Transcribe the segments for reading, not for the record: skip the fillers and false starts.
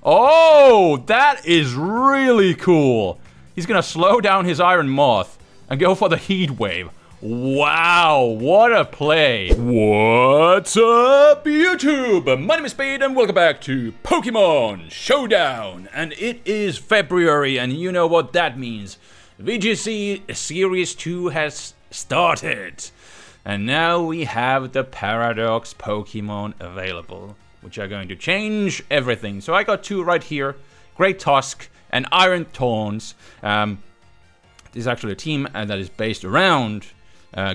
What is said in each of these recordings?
Oh, that is really cool. He's gonna slow down his Iron Moth and go for the Heat Wave. Wow, what a play. What's up, YouTube? My name is Spade and welcome back to Pokemon Showdown. And it is February and you know what that means. VGC Series 2 has started. And now we have the Paradox Pokemon available, which are going to change everything. So I got two right here, Great Tusk and Iron Thorns. This is actually a team that is based around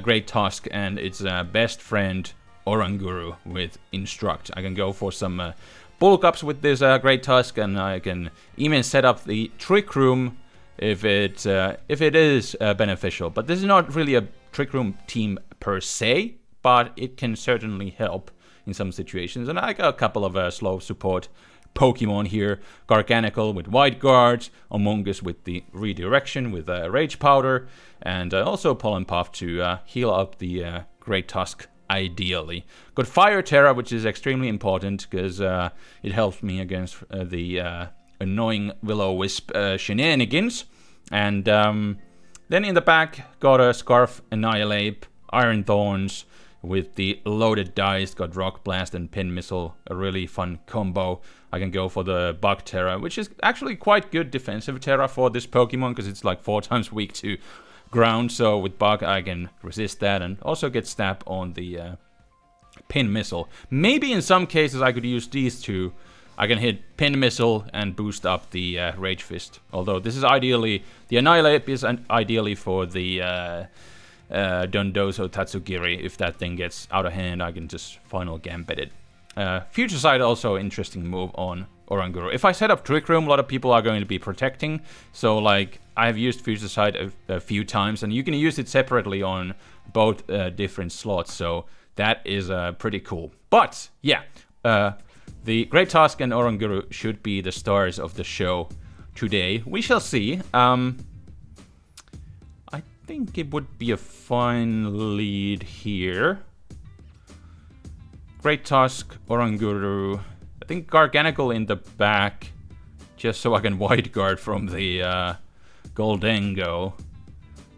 Great Tusk and its best friend Oranguru with Instruct. I can go for some bulk ups with this Great Tusk, and I can even set up the Trick Room if it is beneficial. But this is not really a Trick Room team per se, but it can certainly help in some situations. And I got a couple of slow support Pokemon here. Garganical with White Guards, Among Us with the Redirection with Rage Powder, and also Pollen Puff to heal up the Great Tusk ideally. Got Fire Terra, which is extremely important because it helps me against the annoying Will-O-Wisp shenanigans. And then in the back, got a Scarf Annihilate, Iron Thorns with the loaded dice, got Rock Blast and Pin Missile, a really fun combo. I can go for the Bug Terra, which is actually quite good defensive Terra for this Pokemon, because it's like 4 times weak to ground, so with Bug I can resist that, and also get Stab on the Pin Missile. Maybe in some cases I could use these two. I can hit Pin Missile and boost up the Rage Fist, although this is ideally, the Annihilate is ideally for the Dondozo Tatsugiri. If that thing gets out of hand, I can just Final Gambit it. Future Sight also interesting move on Oranguru. If I set up Trick Room, a lot of people are going to be protecting. So like, I have used Future Sight a few times, and you can use it separately on both different slots. So that is pretty cool. But yeah, the Great Tusk and Oranguru should be the stars of the show today. We shall see. I think it would be a fine lead here. Great Tusk, Oranguru. I think Garganical in the back, just so I can White Guard from the Goldango.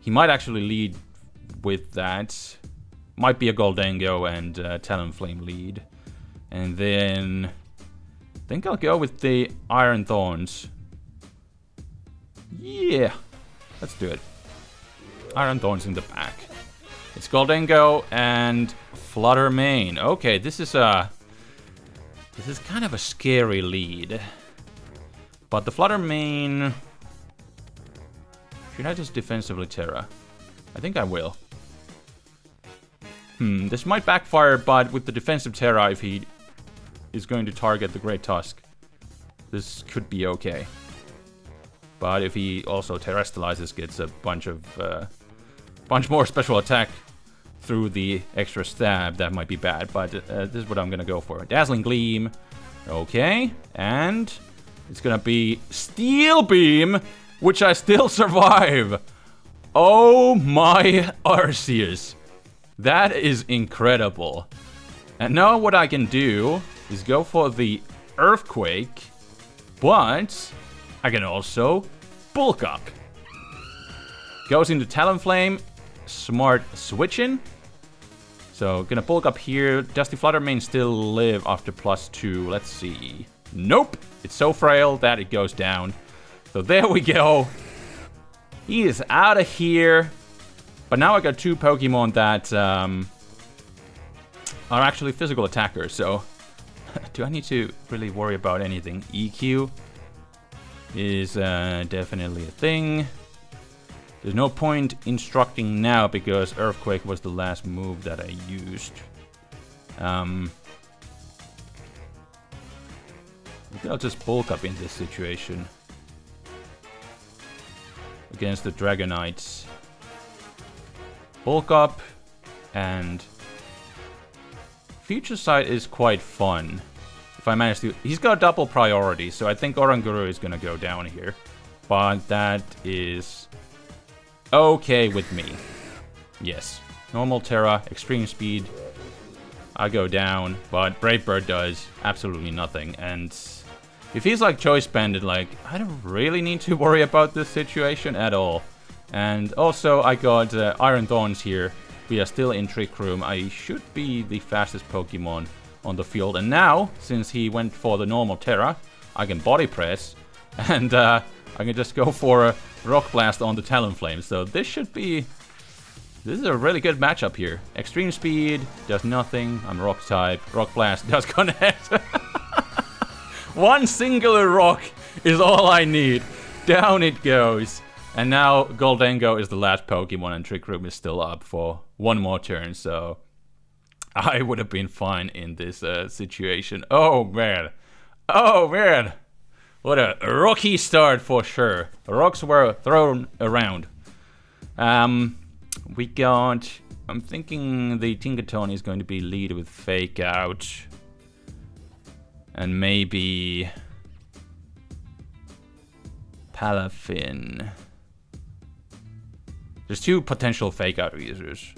He might actually lead with that. Might be a Goldango and Talonflame lead. And then I think I'll go with the Iron Thorns. Yeah, let's do it. Iron Thorns in the back. It's Goldango and Flutter Mane. Okay, this is kind of a scary lead. But the Flutter Mane, should I just defensively Terra? I think I will. This might backfire, but with the defensive Terra, if he is going to target the Great Tusk, this could be okay. But if he also Terrestrializes, gets a bunch more special attack through the extra stab, that might be bad, but this is what I'm gonna go for. Dazzling Gleam, okay, and it's gonna be Steel Beam, which I still survive. Oh my Arceus, that is incredible. And now what I can do is go for the Earthquake, but I can also bulk up. Goes into Talonflame, smart switching. So gonna bulk up here. Does the Flutter Mane still live after +2? Let's see. Nope, it's so frail that it goes down. So there we go. He is out of here. But now I got two Pokemon that are actually physical attackers. So do I need to really worry about anything? EQ is definitely a thing. There's no point instructing now because Earthquake was the last move that I used. Maybe I'll just bulk up in this situation against the Dragonites. Bulk up, and Future Sight is quite fun. If I manage to... He's got double priority, so I think Oranguru is gonna go down here. But that is okay with me. Yes. Normal Terra, Extreme Speed. I go down, but Brave Bird does absolutely nothing. And If he's like Choice Bandit, like, I don't really need to worry about this situation at all. And also, I got Iron Thorns here. We are still in Trick Room. I should be the fastest Pokemon on the field. And now, since he went for the normal Terra, I can Body Press. And I can just go for a Rock Blast on the Talonflame. So this should be... This is a really good matchup here. Extreme Speed does nothing. I'm Rock type. Rock Blast does connect. One singular rock is all I need. Down it goes. And now Goldengo is the last Pokemon and Trick Room is still up for one more turn. So I would have been fine in this situation. Oh man. Oh man. What a rocky start for sure. Rocks were thrown around. We got... I'm thinking the Tinkaton is going to be lead with Fake Out. And maybe... Palafin. There's two potential Fake Out users.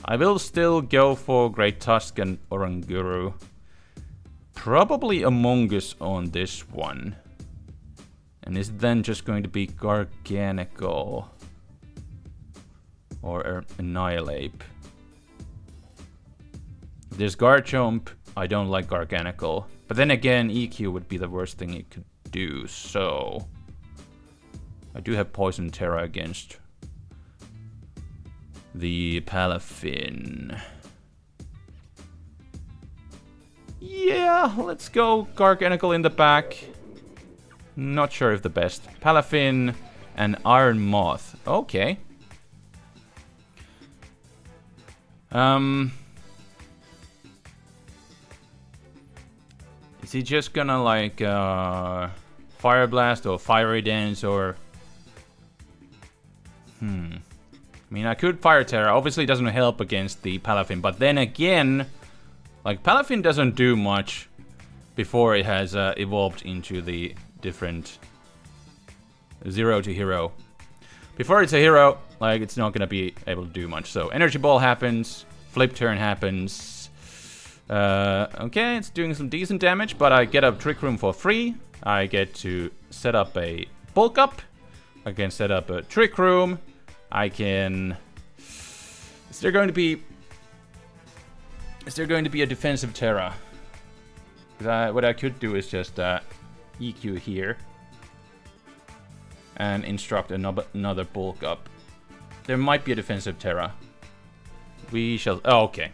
I will still go for Great Tusk and Oranguru. Probably Among Us on this one. And is then just going to be Garganical. Or Annihilate. There's Garchomp. I don't like Garganical. But then again, EQ would be the worst thing it could do, so... I do have Poison Terra against the Palafin. Yeah, let's go Garganical in the back. Not sure if the best. Palafin and Iron Moth. Okay. Is he just gonna like Fire Blast or Fiery Dance or... I mean, I could Fire Terra. Obviously it doesn't help against the Palafin, but then again, like Palafin doesn't do much before it has evolved into the different Zero to Hero. Before it's a hero, like, it's not gonna be able to do much. So Energy Ball happens, Flip Turn happens. Okay, it's doing some decent damage, but I get a Trick Room for free. I get to set up a Bulk Up. I can set up a Trick Room. I can... Is there going to be a defensive Terra? What I could do is just EQ here. And instruct another Bulk Up. There might be a defensive Terra. We shall... Oh, okay.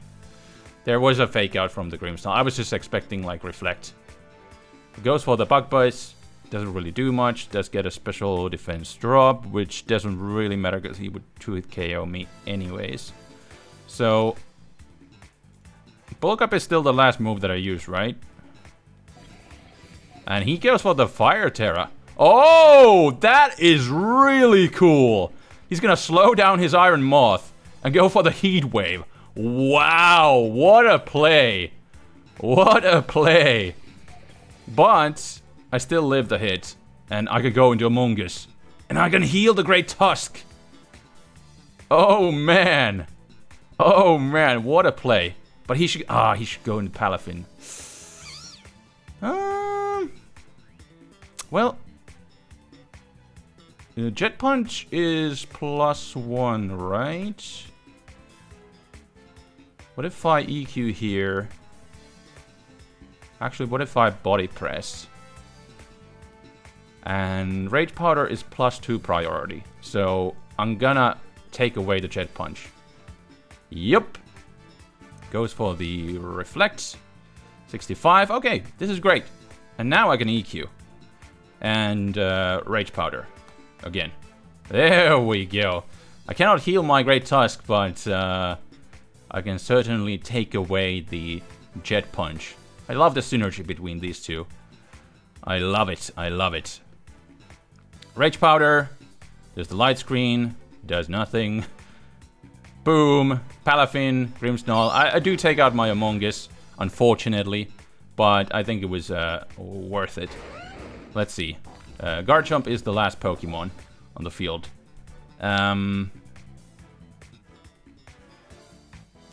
There was a Fake Out from the Grimstone. I was just expecting, like, Reflect. It goes for the Bug Buzz. Doesn't really do much. Does get a special defense drop, which doesn't really matter because he would 2-hit KO me anyways. So... Bulk Up is still the last move that I use, right? And he goes for the Fire Terra. Oh, that is really cool. He's gonna slow down his Iron Moth and go for the Heat Wave. Wow, what a play. What a play. But I still live the hit. And I could go into Among Us. And I can heal the Great Tusk. Oh, man. Oh, man, what a play. But he should go into Palafin. Well... Jet Punch is +1, right? What if I EQ here? Actually, what if I Body Press? And Rage Powder is +2 priority. So I'm gonna take away the Jet Punch. Yup. Goes for the Reflect. 65. Okay, this is great. And now I can EQ. And Rage Powder. Again. There we go. I cannot heal my Great Tusk, but I can certainly take away the Jet Punch. I love the synergy between these two. I love it. I love it. Rage Powder. There's the light screen. Does nothing. Boom. Palafin. Grimmsnarl. I do take out my Among Us, unfortunately. But I think it was worth it. Let's see. Garchomp is the last Pokemon on the field. The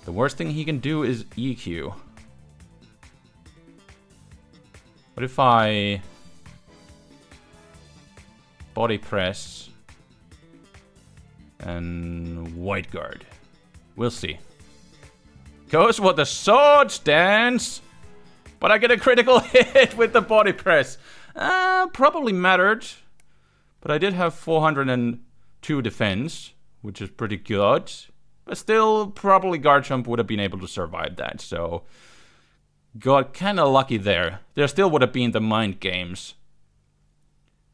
worst thing he can do is EQ. What if I body press and white guard? We'll see. Goes for the sword stance, but I get a critical hit with the body press. Probably mattered, but I did have 402 defense, which is pretty good. But still, probably guard jump would have been able to survive that, so got kind of lucky there. There still would have been the mind games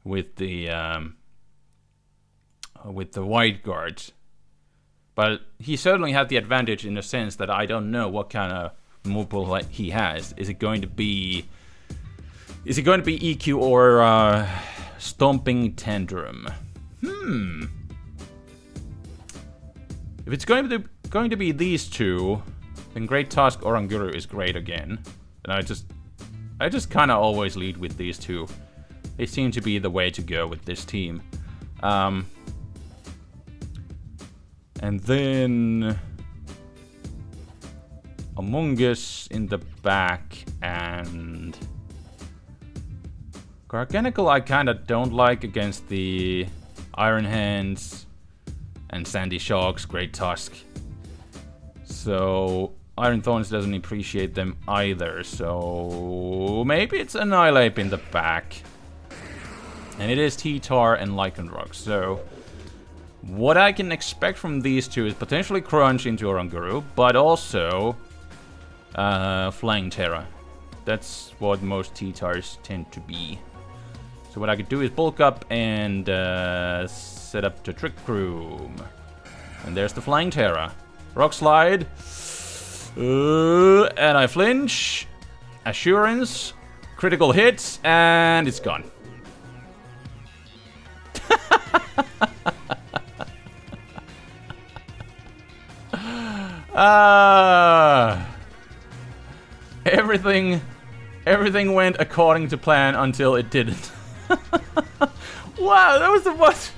with the white guards. But he certainly had the advantage in the sense that I don't know what kind of move pool he has. Is it going to be EQ or Stomping Tantrum? If it's going to be these two, then Great Tusk Oranguru is great again. And I just kind of always lead with these two. They seem to be the way to go with this team. And then Among Us in the back, and Garganical I kind of don't like against the Iron Hands and Sandy Shocks, Great Tusk. So Iron Thorns doesn't appreciate them either, so maybe it's Annihilate in the back. And it is T-Tar and Lycanroc, so what I can expect from these two is potentially Crunch into Oranguru, but also Flying Terra. That's what most T-Tars tend to be. So what I could do is bulk up and set up the Trick Room. And there's the Flying Terra. Rock Slide. And I flinch. Assurance. Critical hit. And it's gone. Everything went according to plan until it didn't. Wow, that was the what?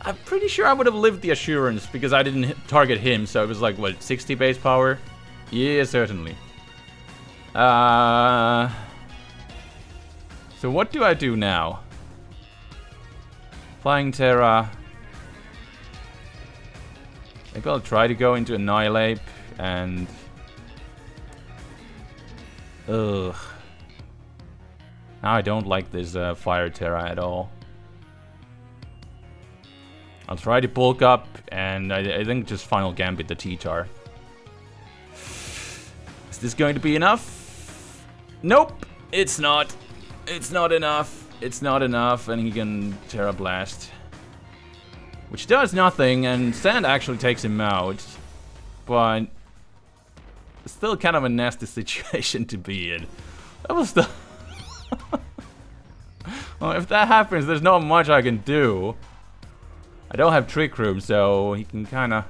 I'm pretty sure I would have lived the Assurance because I didn't target him, so it was like, what, 60 base power? Yeah, certainly. So what do I do now? Flying Terra. Maybe I'll try to go into Annihilate and... Ugh. Now I don't like this Fire Terra at all. I'll try to bulk up and I think just Final Gambit the T-Tar. Is this going to be enough? Nope! It's not. It's not enough. It's not enough, and he can Terra Blast. Which does nothing, and Sand actually takes him out. But it's still kind of a nasty situation to be in. That was the... Well, if that happens, there's not much I can do. I don't have Trick Room, so he can kind of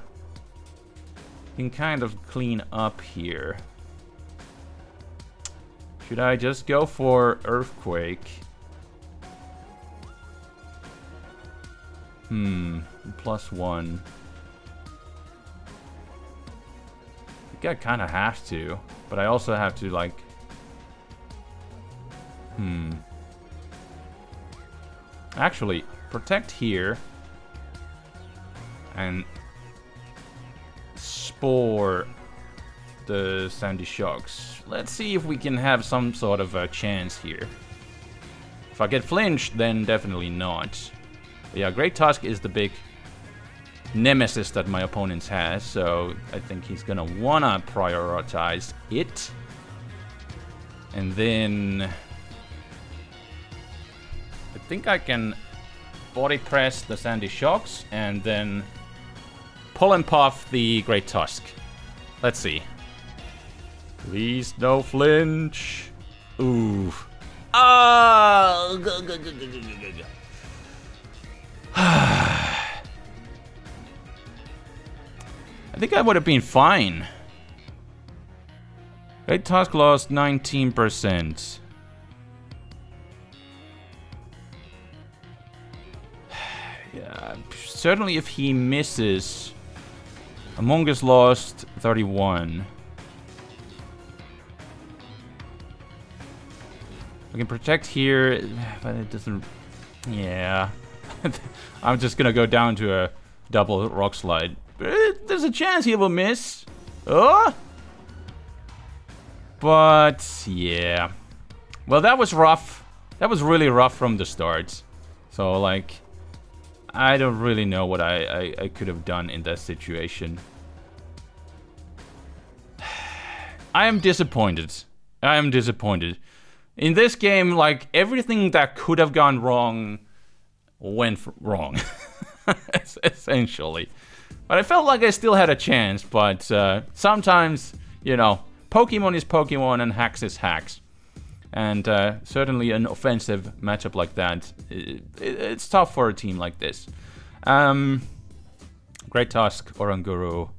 clean up here. Should I just go for Earthquake? +1. I think I kind of have to, but I also have to, like... Actually, protect here. And Spore the Sandy Shocks. Let's see if we can have some sort of a chance here. If I get flinched, then definitely not. But yeah, Great Tusk is the big nemesis that my opponent has, so I think he's gonna wanna prioritize it. And then... I think I can body press the Sandy Shocks and then pull and puff the Great Tusk. Let's see. Please no flinch. Ooh. Oh! I think I would have been fine. Great Tusk lost 19%. Yeah, certainly if he misses... Among Us lost 31. I can protect here, but it doesn't... Yeah. I'm just gonna go down to a double rock slide. There's a chance he will miss. Oh! But, yeah. Well, that was rough. That was really rough from the start. So, like, I don't really know what I could have done in that situation. I am disappointed. I am disappointed. In this game, like, everything that could have gone wrong went wrong. Essentially. But I felt like I still had a chance, but sometimes, you know, Pokemon is Pokemon and hacks is hacks. And certainly an offensive matchup like that, it's tough for a team like this. Great Tusk, Oranguru.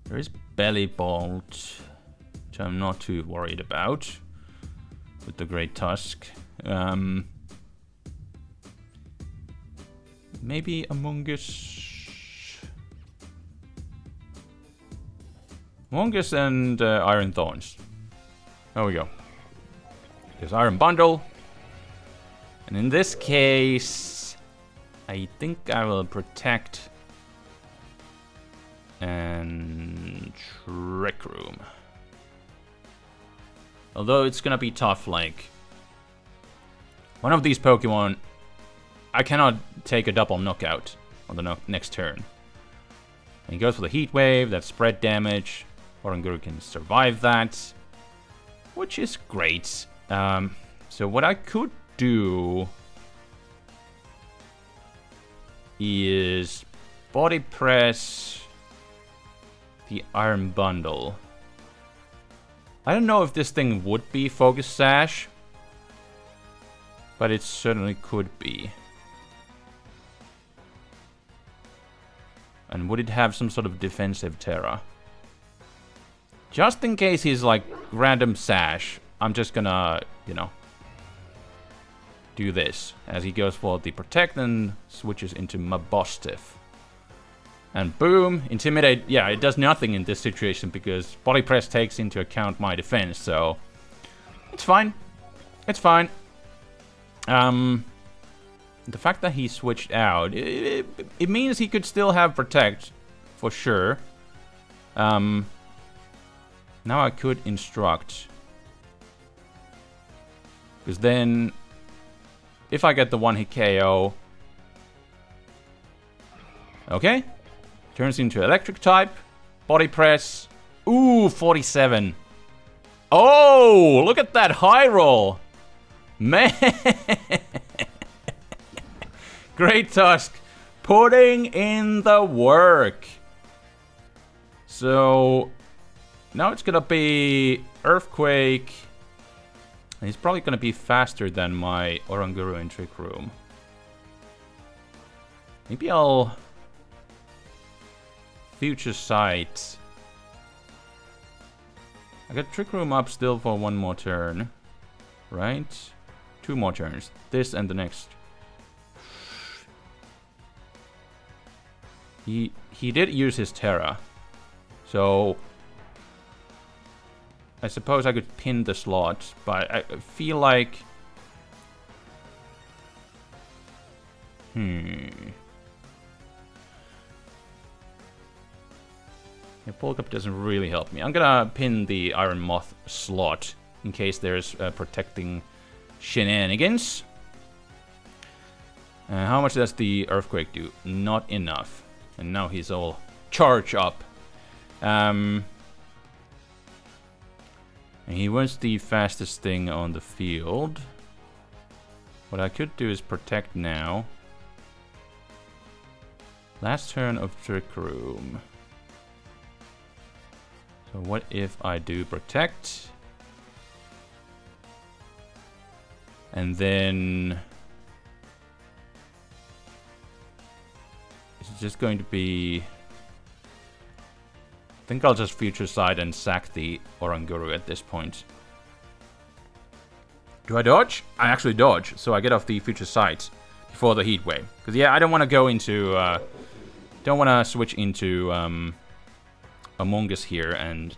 There is Belly Bolt, which I'm not too worried about with the Great Tusk. Maybe Among Us. Among Us and Iron Thorns. There we go. There's Iron Bundle. And in this case, I think I will protect and Trick Room. Although it's gonna be tough, like, one of these Pokemon, I cannot take a double knockout on the next turn. And he goes for the Heat Wave, that's spread damage. Oranguru can survive that, which is great. So what I could do is body press the Iron Bundle. I don't know if this thing would be Focus Sash, but it certainly could be. And would it have some sort of defensive Terra? Just in case he's like random Sash, I'm just gonna, you know, do this as he goes for the Protect and switches into Mabostiff. And boom, Intimidate. Yeah, it does nothing in this situation because Body Press takes into account my defense, so it's fine. It's fine. The fact that he switched out, it means he could still have Protect, for sure. Now I could Instruct. Because then, if I get the one-hit KO... Okay. Turns into Electric type. Body Press. Ooh, 47. Oh, look at that high roll. Man. Great Tusk. Putting in the work. So, now it's gonna be Earthquake. And he's probably gonna be faster than my Oranguru in Trick Room. Maybe I'll Future Sight. I got Trick Room up still for one more turn. Right? 2 more turns. This and the next. He did use his Terra. So I suppose I could pin the slot, but I feel like... Yeah, Polkup doesn't really help me. I'm gonna pin the Iron Moth slot in case there's protecting shenanigans. How much does the Earthquake do? Not enough. And now he's all charged up. And he wants the fastest thing on the field. What I could do is protect now. Last turn of Trick Room. So what if I do protect? And then... it's just going to be... I think I'll just Future Sight and sack the Oranguru at this point. Do I dodge? I actually dodge, so I get off the Future Sight before the Heat Wave. Because yeah, I don't want to go into... don't want to switch into Among Us here and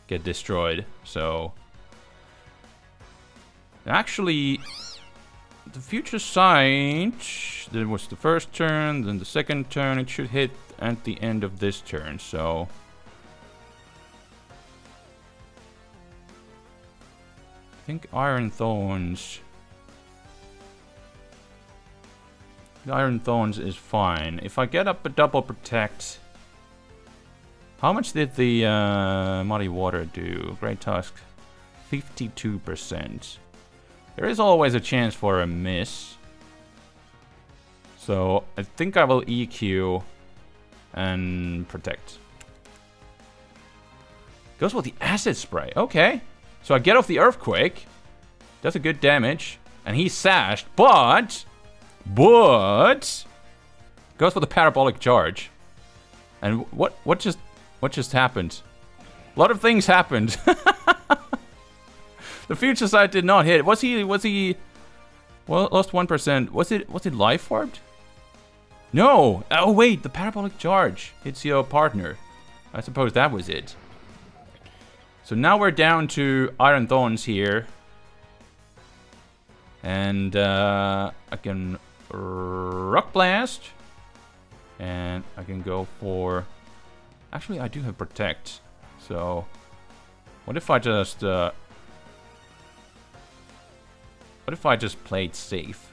get destroyed. So Actually, the future sight, there was the first turn, then the second turn. It should hit at the end of this turn, so... I think Iron Thorns... Iron Thorns is fine. If I get up a double protect... How much did the Muddy Water do? Great Tusk. 52%. There is always a chance for a miss. So I think I will EQ and protect. Goes with the Acid Spray. Okay. So I get off the Earthquake. Does a good damage. And he's sashed. But... goes for the Parabolic Charge. And what just happened? A lot of things happened. The future sight did not hit. Was he well, lost 1%. Was it life orbed? No. Oh wait, the Parabolic Charge hits your partner. I suppose that was it. So now we're down to Iron Thorns here. And I can Rock Blast. And I can go for... Actually, I do have Protect. So, what if I just... what if I just played safe?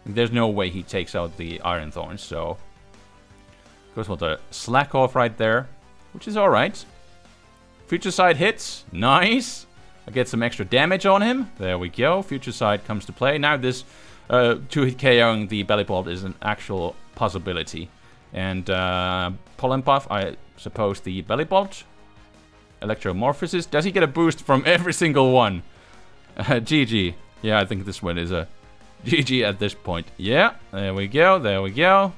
There's no way he takes out the Iron Thorns, so... Goes for the Slack Off right there, which is alright. Future Sight hits. Nice! I get some extra damage on him. There we go. Future Sight comes to play. Now this 2-hit KOing the Belly Bolt is an actual possibility. And Pollen Puff, I suppose the Belly Bolt. Electromorphosis. Does he get a boost from every single one? GG. Yeah, I think this one is a GG at this point. Yeah, there we go, there we go.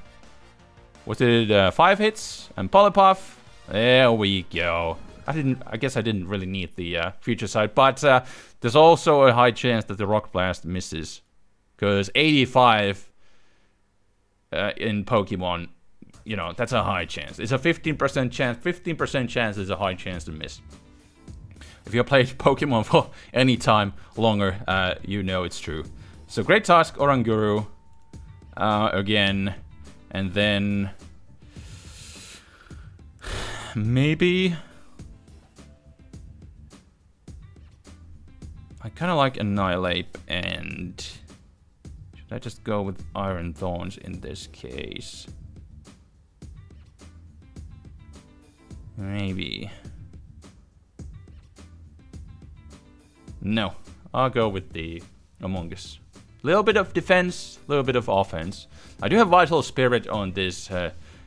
Was it 5 hits? And Polypuff. There we go. I guess I didn't really need the future sight, but there's also a high chance that the Rock Blast misses. Because 85 in Pokemon, you know, that's a high chance. It's a 15% chance. 15% chance is a high chance to miss. If you played Pokemon for any time longer, you know it's true. So Great Tusk, Oranguru, again, and then maybe I kind of like Annihilate, and should I just go with Iron Thorns in this case? Maybe. No, I'll go with the Among Us. Little bit of defense, little bit of offense. I do have Vital Spirit on this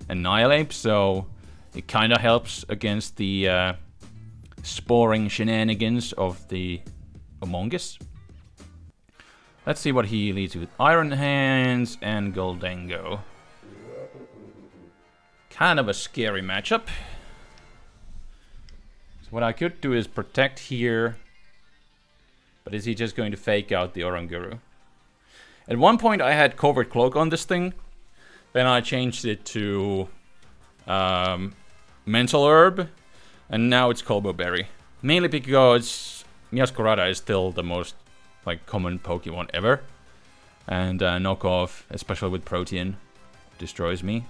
Annihilate, so it kind of helps against the sporing shenanigans of the Among Us. Let's see what he leads with. Iron Hands and Goldango. Kind of a scary matchup. So what I could do is protect here. But is he just going to fake out the Oranguru? At one point I had Covert Cloak on this thing. Then I changed it to Mental Herb. And now it's Colbo Berry. Mainly because Meowscarada is still the most common Pokemon ever. And knockoff, especially with Protean, destroys me.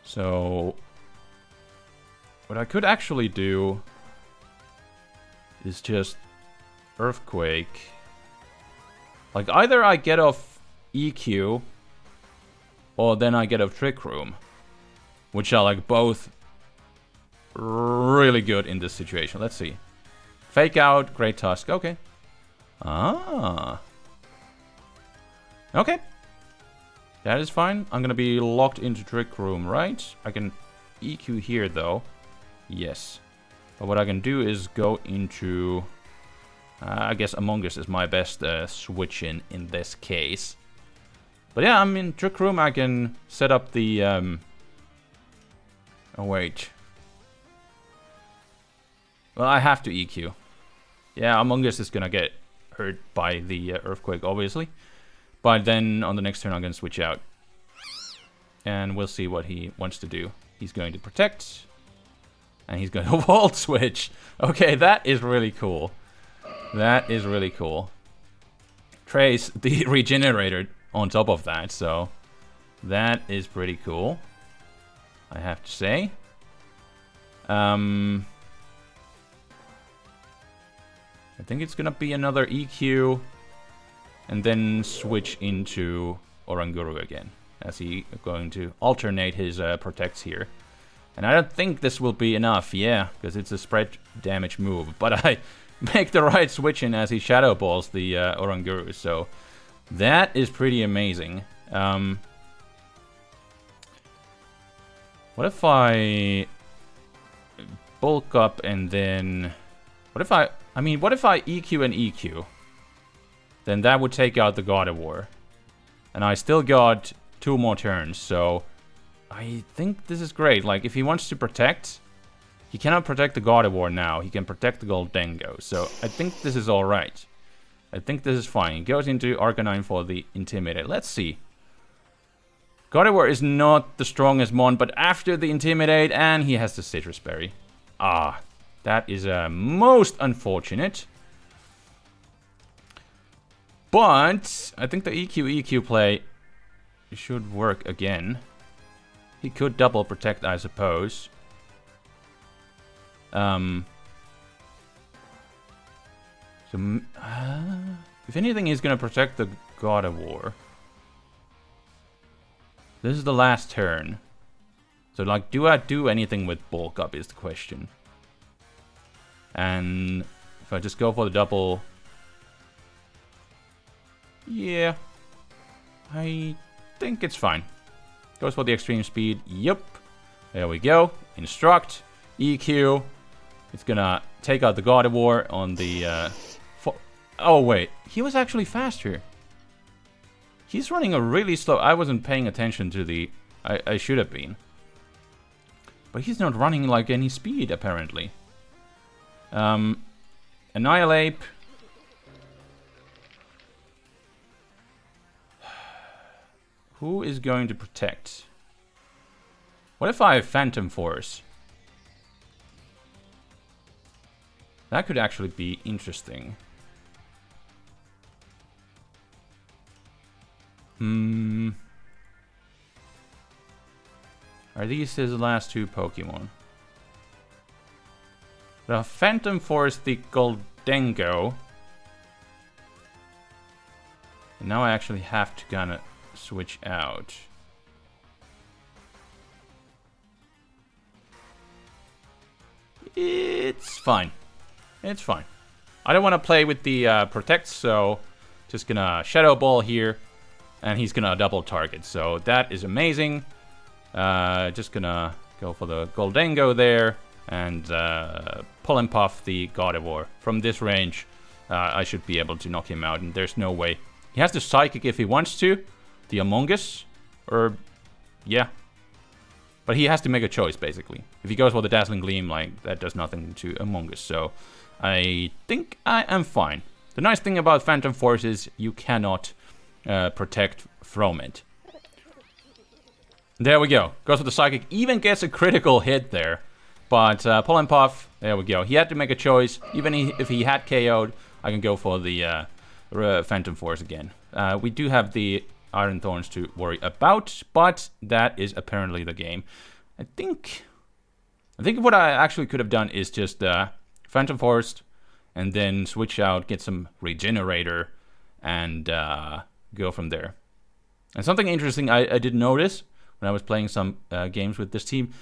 So what I could actually do is just Earthquake. Either I get off EQ, or then I get off Trick Room, which are both really good in this situation. Let's see. Fake out, Great Tusk. Okay. Ah. Okay. That is fine. I'm gonna be locked into Trick Room, right? I can EQ here though. Yes. But what I can do is go into... I guess Among Us is my best switch in this case. But yeah, I'm in Trick Room. I can set up the... Oh, wait. Well, I have to EQ. Yeah, Among Us is gonna get hurt by the Earthquake, obviously. But then on the next turn, I'm gonna switch out. And we'll see what he wants to do. He's going to protect. And he's going to Volt Switch. Okay, that is really cool. That is really cool. Trace the regenerator on top of that, so that is pretty cool, I have to say. I think it's gonna be another EQ, and then switch into Oranguru again, as he going to alternate his protects here. And I don't think this will be enough, yeah, because it's a spread damage move. But I make the right switch in as he shadow balls the Oranguru, so that is pretty amazing. What if I bulk up and then... What if I EQ and EQ? Then that would take out the God of War. And I still got 2 more turns, so I think this is great. Like, if he wants to protect, he cannot protect the God of War now. He can protect the Goldengo, so I think this is alright. I think this is fine. He goes into Arcanine for the Intimidate. Let's see. God of War is not the strongest one, but after the Intimidate, and he has the Citrus Berry. Ah, that is most unfortunate. But I think the EQ play should work again. He could double protect, I suppose. If anything, he's gonna protect the God of War. This is the last turn. So, like, do I do anything with bulk up is the question. And if I just go for the double... Yeah. I think it's fine. Goes for the extreme speed. Yep. There we go. Instruct. EQ. It's gonna take out the God of War on the... Oh, wait. He was actually faster. He's running a really slow... I wasn't paying attention to the... I should have been. But he's not running like any speed, apparently. Annihilate. Who is going to protect? What if I have Phantom Force? That could actually be interesting. Are these his last 2 Pokemon? The Phantom Force, the Goldengo. And now I actually have to kind of switch out. It's fine. It's fine. I don't want to play with the Protect, so just gonna Shadow Ball here. And he's gonna double target, so that is amazing. Just gonna go for the Goldengo there. And pull and puff the God of War. From this range, I should be able to knock him out, and there's no way. He has the Psychic if he wants to. The Among Us. Or, yeah. But he has to make a choice, basically. If he goes for the Dazzling Gleam, like, that does nothing to Among Us. So, I think I am fine. The nice thing about Phantom Force is you cannot protect from it. There we go. Goes for the Psychic. Even gets a critical hit there. But Pull and Puff, there we go. He had to make a choice. Even if he had KO'd, I can go for the Phantom Force again. We do have the Iron Thorns to worry about, but that is apparently the game. I think what I actually could have done is just Phantom Force, and then switch out, get some Regenerator, and go from there. And something interesting I did notice when I was playing some games with this team,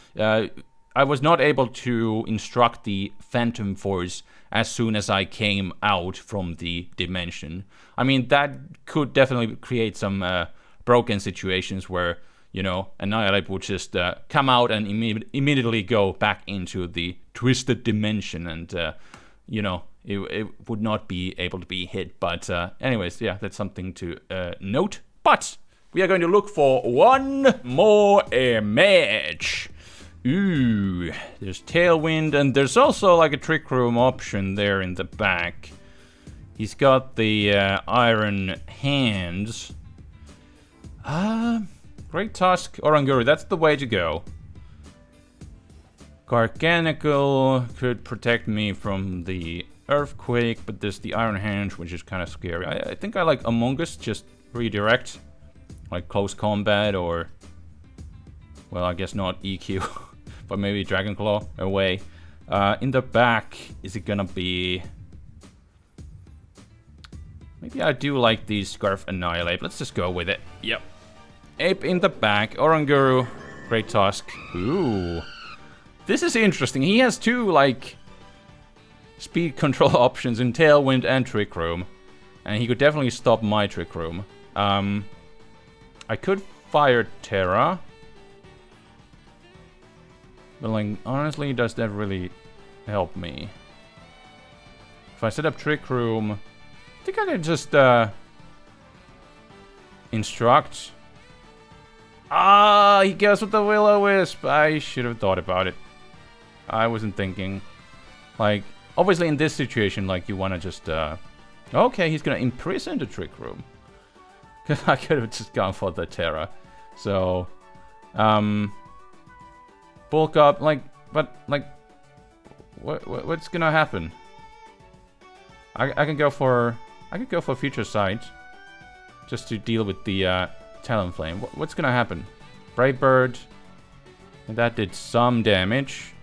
I was not able to instruct the Phantom Force as soon as I came out from the dimension. I mean, that could definitely create some broken situations where, you know, Annihilate would just come out and immediately go back into the twisted dimension, and, you know, it would not be able to be hit. But anyways, yeah, that's something to note. But we are going to look for one more match. Ooh, there's Tailwind, and there's also like a Trick Room option there in the back. He's got the Iron Hands. Great Tusk, Oranguru, that's the way to go. Garganical could protect me from the Earthquake, but there's the Iron Hand, which is kind of scary. I think I like Among Us, just redirect. Like close combat or... Well, I guess not EQ, but maybe Dragon Claw away. In the back, is it gonna be... Maybe I do like the Scarf Annihilate. Let's just go with it. Yep. Ape in the back. Oranguru. Great Tusk. Ooh. This is interesting. He has two, like, speed control options in Tailwind and Trick Room. And he could definitely stop my Trick Room. I could Fire Terra. But, like, honestly, does that really help me? If I set up Trick Room, I think I could just, Instruct. Ah, he goes with the Will-O-Wisp. I should have thought about it. I wasn't thinking. Like, obviously in this situation, like, you want to just, okay, he's gonna imprison the Trick Room. Because I could have just gone for the Terra. So, bulk up, like, but, like, what's gonna happen? I could go for Future Sight. Just to deal with the, Talonflame. What's gonna happen? Brave Bird. And that did some damage.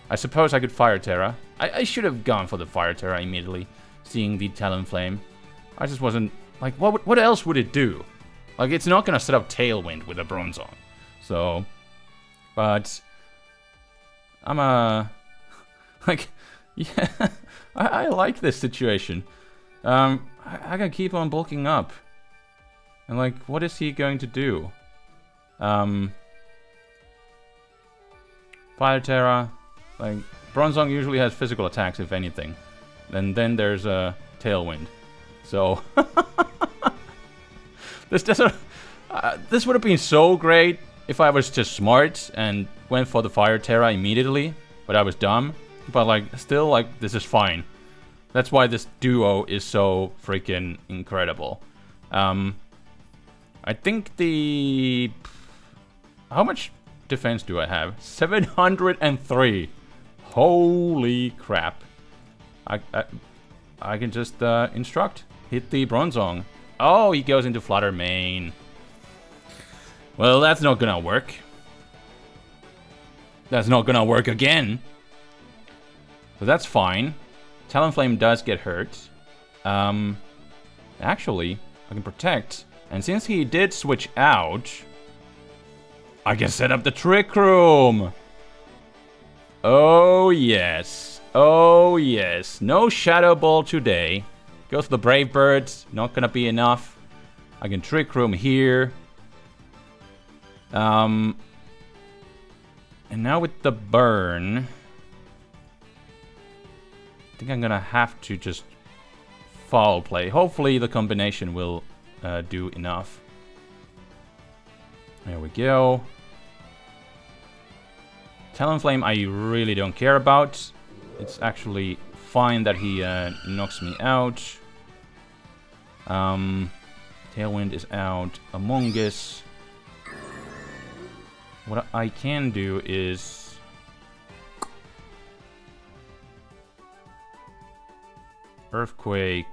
I suppose I could Fire Terra. I should have gone for the Fire Terra immediately, seeing the Talonflame. I just wasn't... Like, what else would it do? Like, it's not gonna set up Tailwind with a Bronzong. So... But... I'm a... Like... Yeah... I like this situation. I can keep on bulking up. And, like, what is he going to do? Fire Terra. Like, Bronzong usually has physical attacks, if anything. And then there's a Tailwind. So... This doesn't... this would have been so great if I was just smart and went for the Fire Terra immediately. But I was dumb. But, like, still, like, this is fine. That's why this duo is so freaking incredible. I think the... How much defense do I have? 703. Holy crap. I can just Instruct. Hit the Bronzong. Oh, he goes into Flutter Mane. Well, that's not gonna work. That's not gonna work again. So that's fine. Talonflame does get hurt. Actually, I can protect. And since he did switch out, I can set up the Trick Room. Oh, yes. Oh, yes. No Shadow Ball today. Goes for the Brave Birds. Not gonna be enough. I can Trick Room here. And now with the burn... I think I'm gonna have to just foul play. Hopefully the combination will do enough. There we go. Talonflame I really don't care about. It's actually fine that he knocks me out. Tailwind is out. Among Us. What I can do is... Earthquake.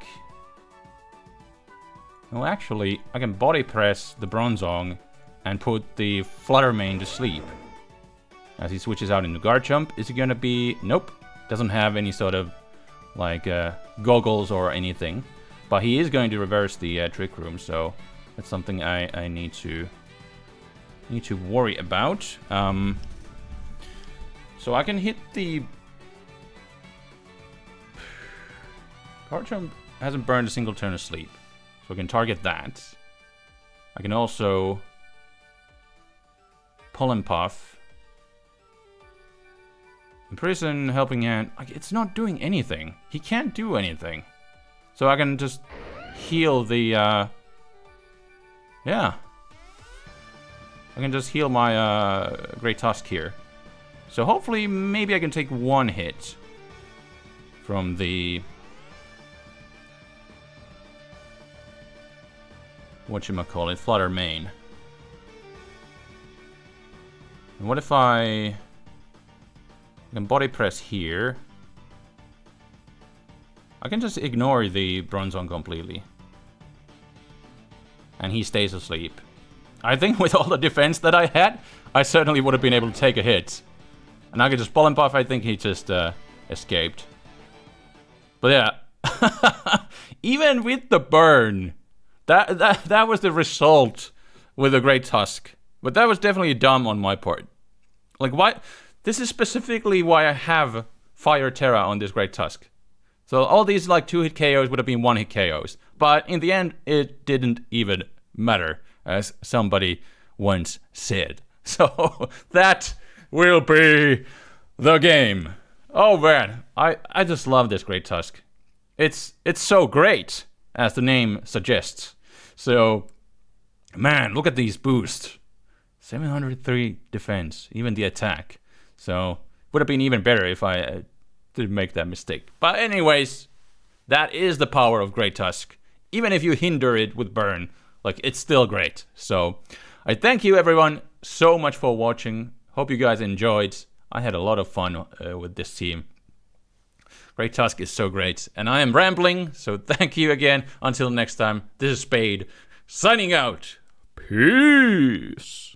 No, actually, I can body press the Bronzong and put the Flutter Mane to sleep. As he switches out into Garchomp, is he gonna be... Nope. Doesn't have any sort of, like, goggles or anything. But he is going to reverse the Trick Room, so that's something I need to worry about. So I can hit the... Garchomp hasn't burned a single turn of sleep, so I can target that. I can also Pollen Puff. Imprison, Helping Hand. Like, it's not doing anything. He can't do anything. So I can just heal the, yeah. I can just heal my Great Tusk here. So hopefully, maybe I can take one hit from the... Whatchamacallit, Flutter Mane. And what if I can body press here? I can just ignore the Bronzong completely. And he stays asleep. I think with all the defense that I had, I certainly would have been able to take a hit. And I could just Pollen Puff, I think he just escaped. But yeah, even with the burn, that was the result with the Great Tusk. But that was definitely dumb on my part. Like, why? This is specifically why I have Fire Terra on this Great Tusk. So all these like 2-hit KOs would have been 1-hit KOs. But in the end, it didn't even matter, as somebody once said. So that will be the game. Oh man, I just love this Great Tusk. It's so great, as the name suggests. So, man, look at these boosts. 703 defense, even the attack. So, would have been even better if I didn't make that mistake. But anyways, that is the power of Great Tusk. Even if you hinder it with burn, like, it's still great. So, I thank you everyone so much for watching. Hope you guys enjoyed. I had a lot of fun with this team. Great Tusk is so great. And I am rambling, so thank you again. Until next time, this is Spade, signing out. Peace.